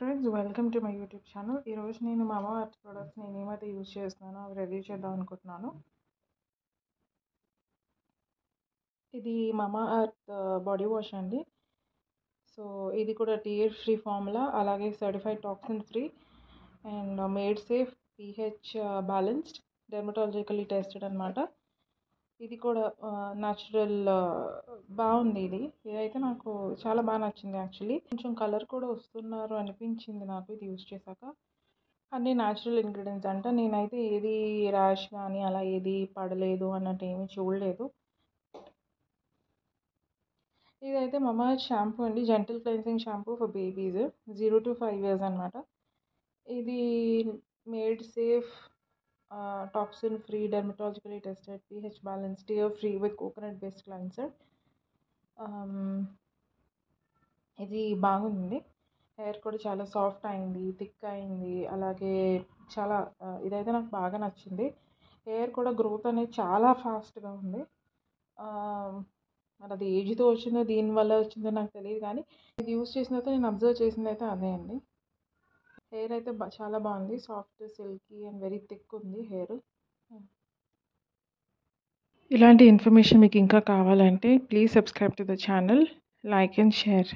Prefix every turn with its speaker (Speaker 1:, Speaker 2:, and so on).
Speaker 1: Friends, welcome to my YouTube channel. ఈరోజు నేను మామా ఎర్త్ ప్రొడక్ట్స్ నేను ఏమైతే యూజ్ చేస్తున్నానో అవి రివ్యూ చేద్దాం అనుకుంటున్నాను. ఇది మామా ఎర్త్ బాడీ వాష్ అండి. సో ఇది కూడా టీఎఫ్ ఫ్రీ ఫార్ములా, అలాగే certified toxin free and made safe, pH balanced, dermatologically tested అనమాట. ఇది కూడా న్యాచురల్ బాగుంది. ఇదైతే నాకు చాలా బాగా నచ్చింది. యాక్చువల్లీ కొంచెం కలర్ కూడా వస్తున్నారు అనిపించింది నాకు ఇది యూజ్ చేశాక. అన్నీ న్యాచురల్ ఇంగ్రీడియంట్స్ అంట. నేనైతే ఏది ర్యాష్ కానీ అలా ఏది పడలేదు అన్నట్టు ఏమీ చూడలేదు. ఇదైతే మమా షాంపూ అండి, gentle cleansing shampoo for babies 0 to 5 years అనమాట. ఇది made safe, toxin free, dermatologically tested, pH balance, tear free with coconut based cleanser. ఇది బాగుంది. హెయిర్ కూడా చాలా సాఫ్ట్ అయింది, థిక్ అయింది. అలాగే చాలా ఇదైతే నాకు బాగా నచ్చింది. హెయిర్ కూడా గ్రోత్ అనేది చాలా ఫాస్ట్గా ఉంది. మరి అది ఏజ్తో వచ్చిందో దీనివల్ల వచ్చిందో నాకు తెలియదు, కానీ ఇది యూజ్ చేసిన తర్వాత నేను అబ్జర్వ్ చేసింది అయితే అదే అండి. హెయిర్ అయితే చాలా బాగుంది, soft, silky and very thick ఉంది హెయిర్. ఇలాంటి ఇన్ఫర్మేషన్ మీకు ఇంకా కావాలంటే please subscribe to the channel, like and share.